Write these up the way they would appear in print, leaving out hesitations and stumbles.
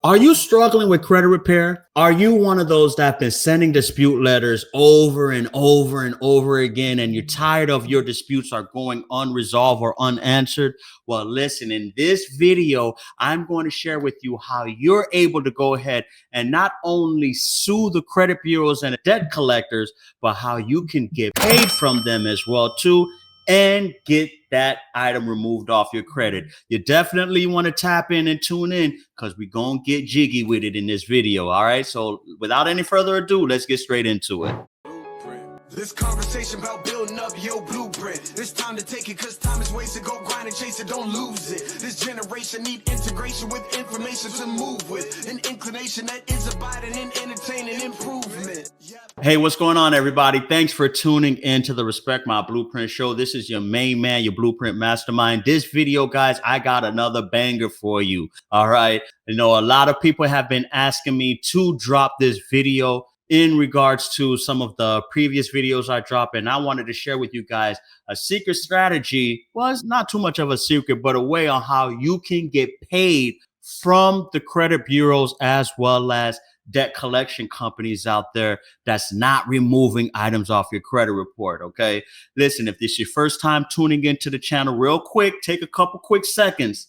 Are you struggling with credit repair? Are you one of those that have been sending dispute letters over and over and over again, and you're tired of your disputes are going unresolved or unanswered? Well, listen, in this video, I'm going to share with you how you're able to go ahead and not only sue the credit bureaus and debt collectors, but how you can get paid from them as well too, and get that item removed off your credit. You definitely want to tap in and tune in because we're going to get jiggy with it in this video. All right. So without any further ado, let's get straight into it. This conversation about building up your blueprint. It's time to take it because time is wasted. Go grind and chase it, don't lose it. This generation need integration with information to move with. An inclination that is abiding in entertaining improvement. Hey, what's going on, everybody? Thanks for tuning in to the Respect My Blueprint show. This is your main man, your blueprint mastermind. This video, guys, I got another banger for you. All right. You know, a lot of people have been asking me to drop this video in regards to some of the previous videos I dropped, and I wanted to share with you guys a secret strategy. Well, it's not too much of a secret, but a way on how you can get paid from the credit bureaus as well as debt collection companies out there that's not removing items off your credit report. Okay, listen, if this is your first time tuning into the channel, real quick, take a couple quick seconds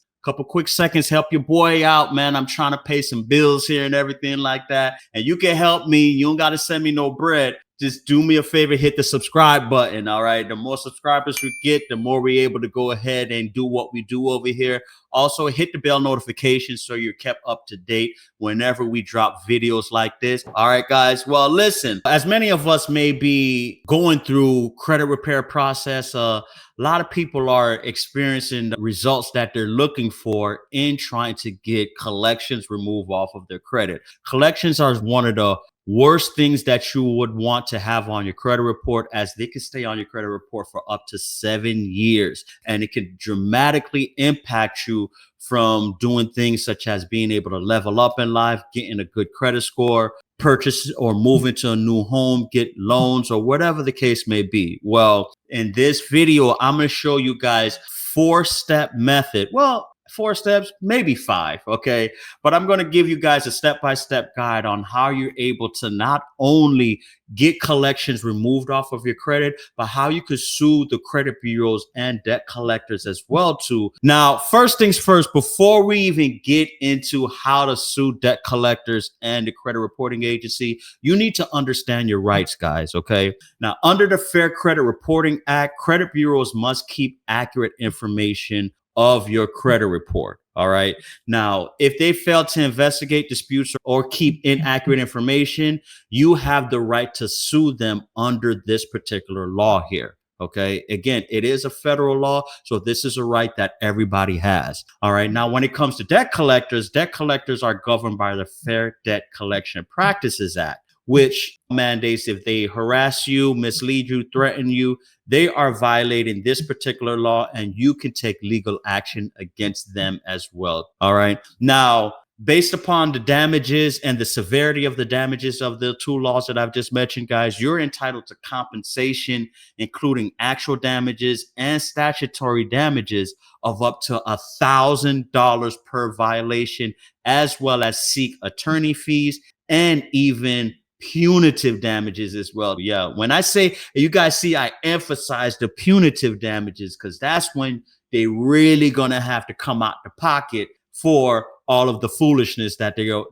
help your boy out, man. I'm trying to pay some bills here and everything like that, and you can help me. You don't got to send me no bread. Just do me a favor, hit the subscribe button. All right, the more subscribers we get, the more we're able to go ahead and do what we do over here. Also hit the bell notification so you're kept up to date whenever we drop videos like this. All right, guys. Well, listen, as many of us may be going through credit repair process, a lot of people are experiencing the results that they're looking for in trying to get collections removed off of their credit. Collections are one of the worst things that you would want to have on your credit report, as they can stay on your credit report for up to 7 years, and it can dramatically impact you from doing things such as being able to level up in life, getting a good credit score, purchase or move into a new home, get loans, or whatever the case may be. Well, in this video, I'm going to show you guys 4-step method. Well, 4 steps, maybe 5, okay? But I'm going to give you guys a step-by-step guide on how you're able to not only get collections removed off of your credit, but how you could sue the credit bureaus and debt collectors as well too. Now, first things first, before we even get into how to sue debt collectors and the credit reporting agency, you need to understand your rights, guys, okay? Now, under the Fair Credit Reporting Act, credit bureaus must keep accurate information of your credit report. All right. Now, if they fail to investigate disputes or keep inaccurate information, you have the right to sue them under this particular law here. Okay. Again, it is a federal law, so this is a right that everybody has. All right. Now, when it comes to debt collectors are governed by the Fair Debt Collection Practices Act, which mandates if they harass you, mislead you, threaten you, they are violating this particular law, and you can take legal action against them as well. All right. Now, based upon the damages and the severity of the damages of the 2 laws that I've just mentioned, guys, you're entitled to compensation, including actual damages and statutory damages of up to $1,000 per violation, as well as seek attorney fees and even punitive damages as well. Yeah, when I say, you guys see, I emphasize the punitive damages because that's when they really gonna have to come out the pocket for all of the foolishness that they go,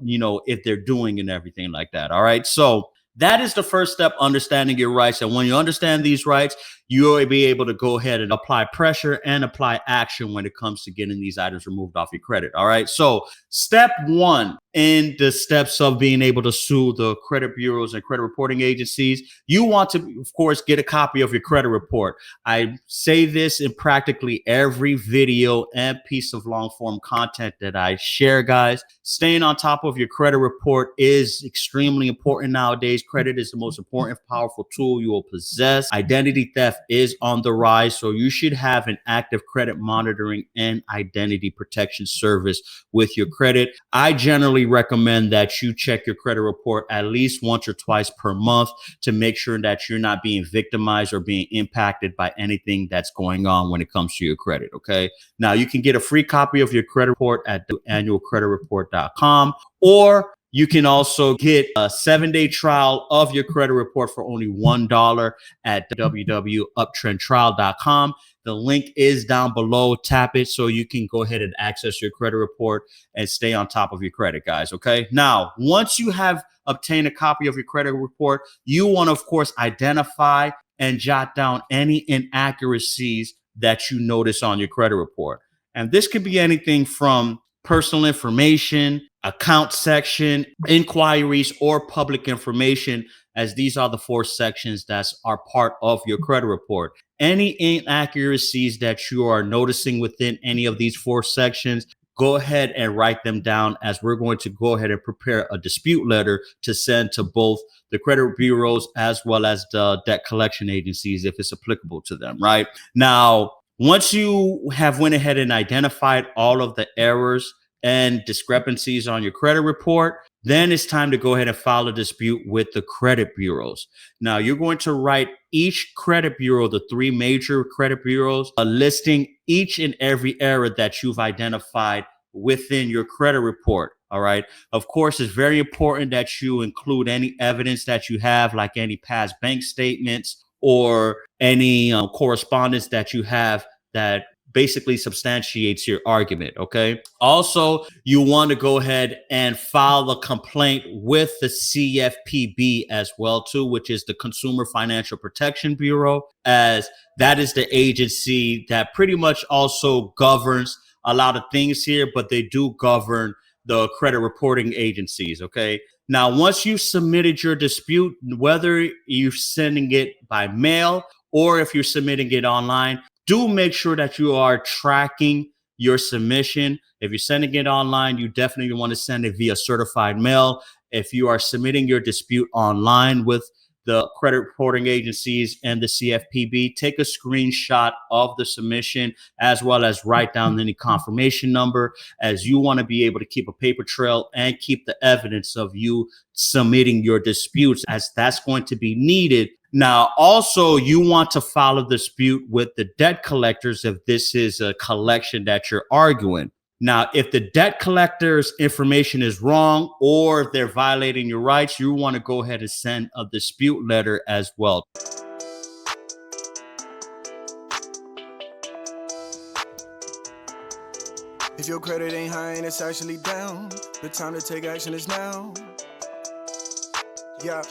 if they're doing and everything like that. All right, so that is the first step, understanding your rights. And when you understand these rights, you'll be able to go ahead and apply pressure and apply action when it comes to getting these items removed off your credit. All right. So step 1 in the steps of being able to sue the credit bureaus and credit reporting agencies, you want to, of course, get a copy of your credit report. I say this in practically every video and piece of long form content that I share, guys. Staying on top of your credit report is extremely important nowadays. Credit is the most important, powerful tool you will possess. Identity theft is on the rise, so you should have an active credit monitoring and identity protection service with your credit. I generally recommend that you check your credit report at least once or twice per month to make sure that you're not being victimized or being impacted by anything that's going on when it comes to your credit. Okay. Now, you can get a free copy of your credit report at annualcreditreport.com, or you can also get a 7-day trial of your credit report for only $1 at www.uptrendtrial.com. The link is down below. Tap it so you can go ahead and access your credit report and stay on top of your credit, guys. Okay. Now, once you have obtained a copy of your credit report, you want to, of course, identify and jot down any inaccuracies that you notice on your credit report. And this could be anything from personal information, account section, inquiries, or public information, as these are the 4 sections that are part of your credit report. Any inaccuracies that you are noticing within any of these 4 sections, go ahead and write them down, as we're going to go ahead and prepare a dispute letter to send to both the credit bureaus as well as the debt collection agencies if it's applicable to them, right? Now, once you have went ahead and identified all of the errors and discrepancies on your credit report, then it's time to go ahead and file a dispute with the credit bureaus. Now, you're going to write each credit bureau, the 3 major credit bureaus, listing each and every error that you've identified within your credit report. All right. Of course, it's very important that you include any evidence that you have, like any past bank statements or any correspondence that you have that basically substantiates your argument. Okay. Also, you want to go ahead and file a complaint with the CFPB as well too, which is the Consumer Financial Protection Bureau, as that is the agency that pretty much also governs a lot of things here, but they do govern the credit reporting agencies. Okay. Now, once you've submitted your dispute, whether you're sending it by mail or if you're submitting it online, do make sure that you are tracking your submission. If you're sending it online, you definitely want to send it via certified mail. If you are submitting your dispute online with the credit reporting agencies and the CFPB, take a screenshot of the submission as well as write down any confirmation number, as you want to be able to keep a paper trail and keep the evidence of you submitting your disputes, as that's going to be needed. Now, also, you want to file a dispute with the debt collectors if this is a collection that you're arguing. Now, if the debt collector's information is wrong or if they're violating your rights, you want to go ahead and send a dispute letter as well. If your credit ain't high and it's actually down, the time to take action is now. Yeah.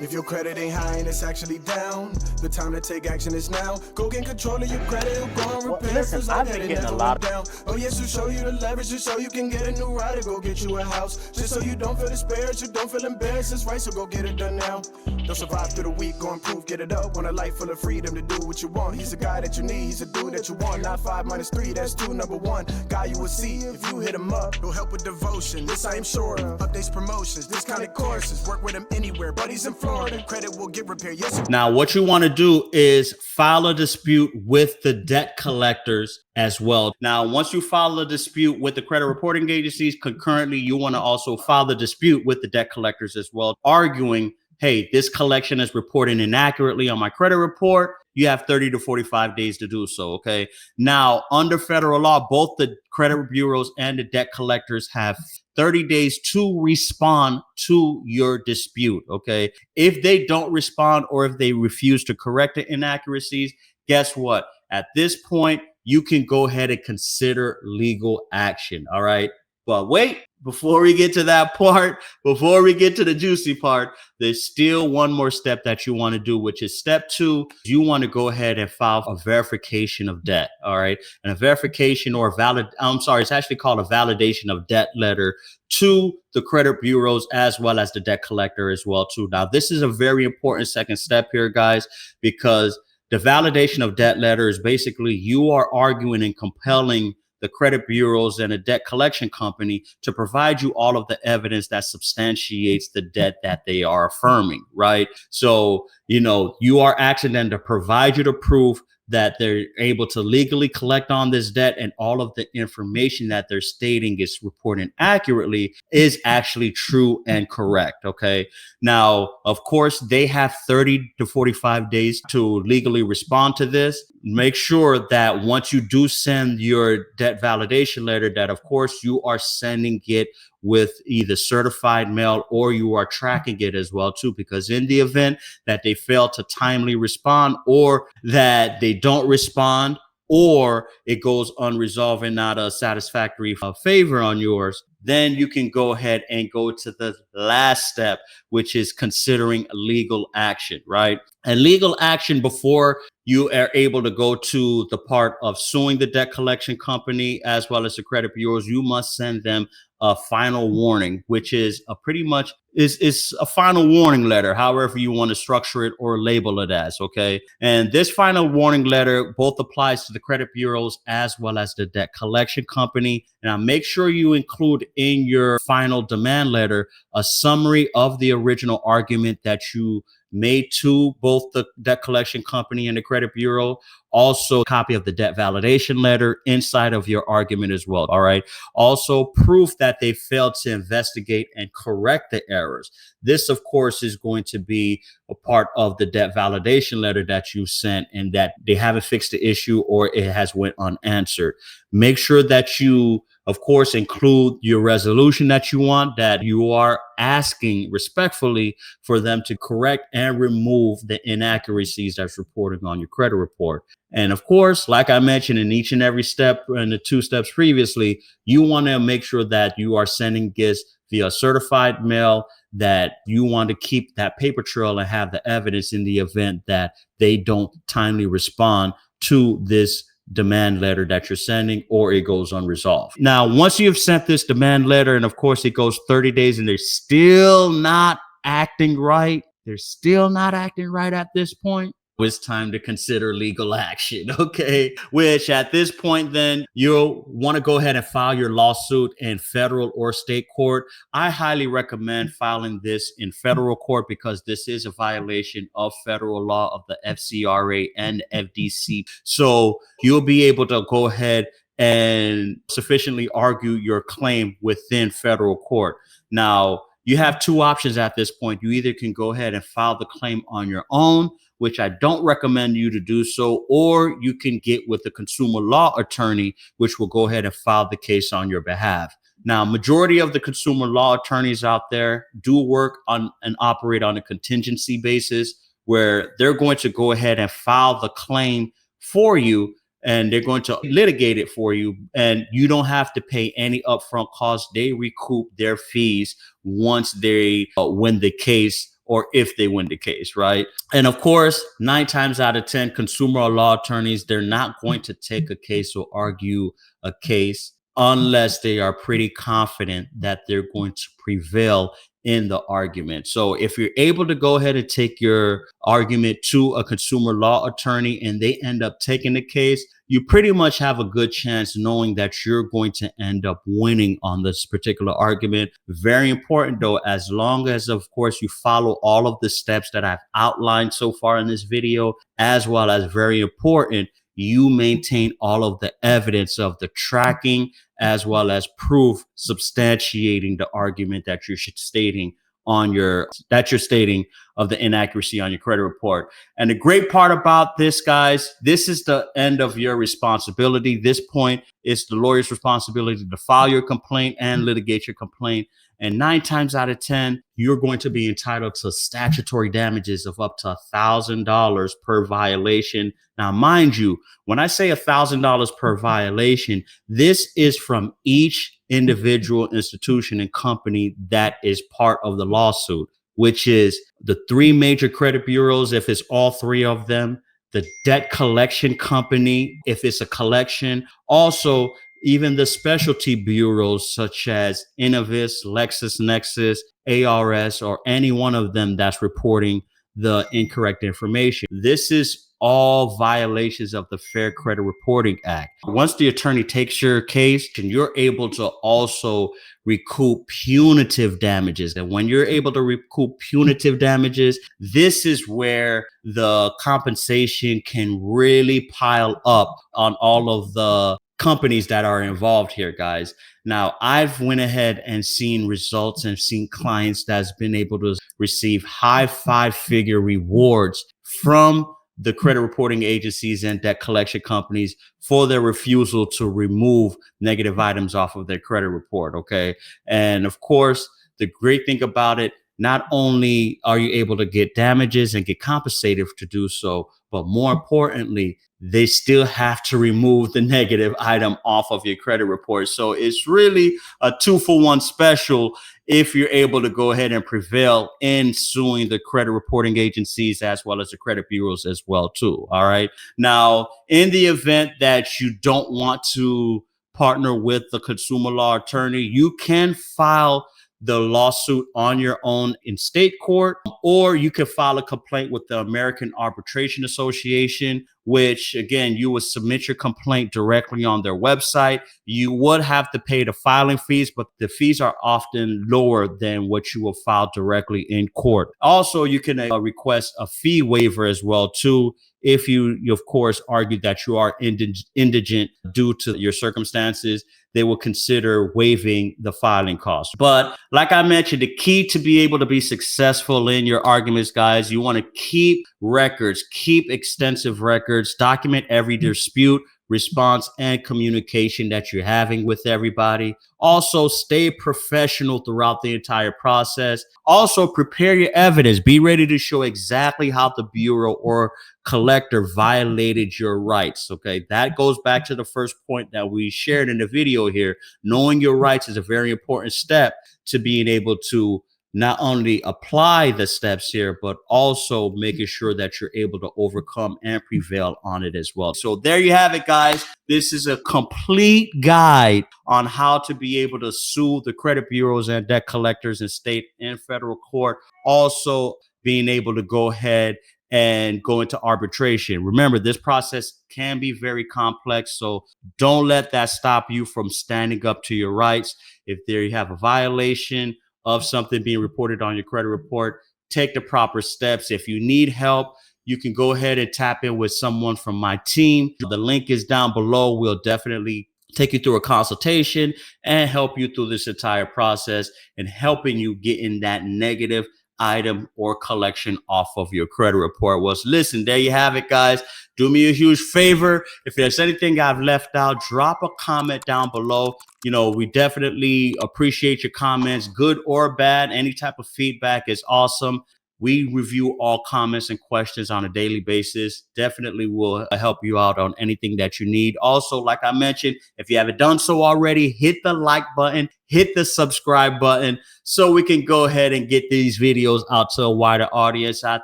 If your credit ain't high and it's actually down, the time to take action is now. Go get control of your credit, go and repair. Listen, I've been getting a lot down. Oh yes, to show you the leverage, just so you can get a new rider. Go get you a house, just so you don't feel despair, you don't feel embarrassed. It's right, so go get it done now. Don't survive through the week, go improve, get it up. Want a life full of freedom to do what you want. He's a guy that you need, he's a dude that you want. Not 5 minus 3, that's 2, number 1. Guy you will see, if you hit him up, he'll help with devotion. This I am sure of. Updates, promotions, discounted courses. Work with him anywhere, buddies in Florida. Credit will get repaired, yes. Now, what you want to do is file a dispute with the debt collectors as well. Now, once you file a dispute with the credit reporting agencies, concurrently, you want to also file the dispute with the debt collectors as well, arguing, hey, this collection is reporting inaccurately on my credit report. You have 30 to 45 days to do so. Okay. Now, under federal law, both the credit bureaus and the debt collectors have 30 days to respond to your dispute. Okay. If they don't respond or if they refuse to correct the inaccuracies, guess what? At this point, you can go ahead and consider legal action. All right. But wait, before we get to that part, before we get to the juicy part, there's still one more step that you want to do, which is step 2. You want to go ahead and file a verification of debt. All right. And a verification or it's actually called a validation of debt letter to the credit bureaus as well as the debt collector as well too. Now, this is a very important second step here, guys, because the validation of debt letter is basically you are arguing and compelling the credit bureaus and a debt collection company to provide you all of the evidence that substantiates the debt that they are affirming, right? So, you are asking them to provide you the proof that they're able to legally collect on this debt, and all of the information that they're stating is reporting accurately is actually true and correct. Okay. Now, of course, they have 30 to 45 days to legally respond to this. Make sure that once you do send your debt validation letter, that of course you are sending it with either certified mail, or you are tracking it as well too, because in the event that they fail to timely respond, or that they don't respond, or it goes unresolved and not a satisfactory favor on yours, then you can go ahead and go to the last step, which is considering legal action, right? And legal action, before you are able to go to the part of suing the debt collection company as well as the credit bureaus, you must send them a final warning, which is a pretty much is a final warning letter, however you want to structure it or label it as, okay? And this final warning letter both applies to the credit bureaus as well as the debt collection company. Now, make sure you include in your final demand letter a summary of the original argument that you made to both the debt collection company and the credit bureau. Also, a copy of the debt validation letter inside of your argument as well. All right. Also, proof that they failed to investigate and correct the errors. This, of course, is going to be a part of the debt validation letter that you sent, and that they haven't fixed the issue or it has went unanswered. Make sure that you, of course, include your resolution that you want, that you are asking respectfully for them to correct and remove the inaccuracies that's reported on your credit report. And of course, like I mentioned in each and every step in the 2 steps previously, you want to make sure that you are sending gifts via certified mail, that you want to keep that paper trail and have the evidence in the event that they don't timely respond to this demand letter that you're sending, or it goes unresolved. Now, once you've sent this demand letter, and of course it goes 30 days and they're still not acting right, at this point, it's time to consider legal action, okay? Which at this point, then you'll want to go ahead and file your lawsuit in federal or state court. I highly recommend filing this in federal court because this is a violation of federal law of the FCRA and FDC. So you'll be able to go ahead and sufficiently argue your claim within federal court. Now, you have 2 options at this point. You either can go ahead and file the claim on your own, which I don't recommend you to do so, or you can get with a consumer law attorney, which will go ahead and file the case on your behalf. Now, majority of the consumer law attorneys out there do work on and operate on a contingency basis, where they're going to go ahead and file the claim for you, and they're going to litigate it for you, and you don't have to pay any upfront costs. They recoup their fees once they win the case, or if they win the case, right? And of course, 9 times out of 10, consumer law attorneys, they're not going to take a case or argue a case unless they are pretty confident that they're going to prevail in the argument. So if you're able to go ahead and take your argument to a consumer law attorney and they end up taking the case, you pretty much have a good chance knowing that you're going to end up winning on this particular argument. Very important though, as long as, of course, you follow all of the steps that I've outlined so far in this video, as well as very important, you maintain all of the evidence of the tracking as well as proof substantiating the argument that you're stating of the inaccuracy on your credit report. And the great part about this, guys, this is the end of your responsibility. This point is the lawyer's responsibility to file your complaint and litigate your complaint. And 9 times out of 10, you're going to be entitled to statutory damages of up to $1,000 per violation. Now, mind you, when I say $1,000 per violation, this is from each individual institution and company that is part of the lawsuit, which is the 3 major credit bureaus, if it's all 3 of them, the debt collection company, if it's a collection, also even the specialty bureaus such as Innovis, LexisNexis, ARS, or any one of them that's reporting the incorrect information. This is all violations of the Fair Credit Reporting Act. Once the attorney takes your case, and you're able to also recoup punitive damages. And when you're able to recoup punitive damages, this is where the compensation can really pile up on all of the companies that are involved here, guys. Now, I've went ahead and seen results and seen clients that's been able to receive high 5-figure rewards from the credit reporting agencies and debt collection companies for their refusal to remove negative items off of their credit report. Okay. And of course, the great thing about it, not only are you able to get damages and get compensated to do so, but more importantly, they still have to remove the negative item off of your credit report. So it's really a 2-for-1 special if you're able to go ahead and prevail in suing the credit reporting agencies as well as the credit bureaus as well too. All right. Now, in the event that you don't want to partner with the consumer law attorney, you can file the lawsuit on your own in state court, or you can file a complaint with the American Arbitration Association, which again, you would submit your complaint directly on their website. You would have to pay the filing fees, but the fees are often lower than what you will file directly in court. Also, you can request a fee waiver as well too, if you of course argue that you are indigent due to your circumstances. They will consider waiving the filing costs. But like I mentioned, the key to be able to be successful in your arguments, guys, you want to keep records, keep extensive records, document every dispute, response, and communication that you're having with everybody. Also, stay professional throughout the entire process. Also, prepare your evidence. Be ready to show exactly how the bureau or collector violated your rights. Okay, that goes back to the first point that we shared in the video here. Knowing your rights is a very important step to being able to not only apply the steps here, but also making sure that you're able to overcome and prevail on it as well. So there you have it, guys. This is a complete guide on how to be able to sue the credit bureaus and debt collectors in state and federal court. Also being able to go ahead and go into arbitration. Remember, this process can be very complex, so don't let that stop you from standing up to your rights. If there you have a violation of something being reported on your credit report, take the proper steps. If you need help, you can go ahead and tap in with someone from my team. The link is down below. We'll definitely take you through a consultation and help you through this entire process and helping you get in that negative item or collection off of your credit report. Well, listen, there you have it, guys. Do me a huge favor. If there's anything I've left out, drop a comment down below. You know, we definitely appreciate your comments, good or bad. Any type of feedback is awesome. We review all comments and questions on a daily basis. Definitely will help you out on anything that you need. Also, like I mentioned, if you haven't done so already, hit the like button, hit the subscribe button so we can go ahead and get these videos out to a wider audience. I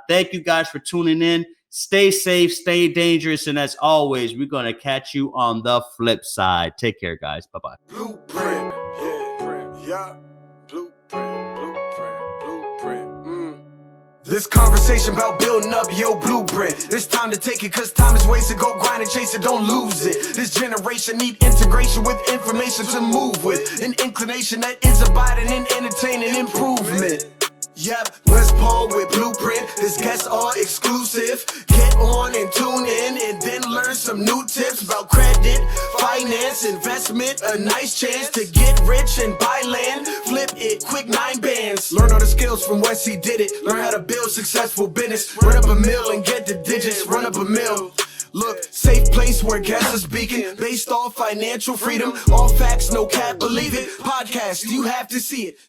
thank you guys for tuning in. Stay safe, stay dangerous, and as always, we're going to catch you on the flip side. Take care, guys. Bye-bye. Blueprint, yeah. Blueprint. This conversation about building up your blueprint. It's time to take it, cause time is wasted. Go grind and chase it, don't lose it. This generation need integration with information to move with. An inclination that is abiding in entertaining improvement. Yep, West Paul with Blueprint. His guests are exclusive. Get on and tune in and then learn some new tips about credit, finance, investment. A nice chance to get rich and buy land. Flip it, quick 9 bands. Learn all the skills from Wes, he did it. Learn how to build successful business. Run up a mill and get the digits. Run up a mill. Look, safe place where guests are speaking. Based off financial freedom. All facts, no cap, believe it. Podcast, you have to see it.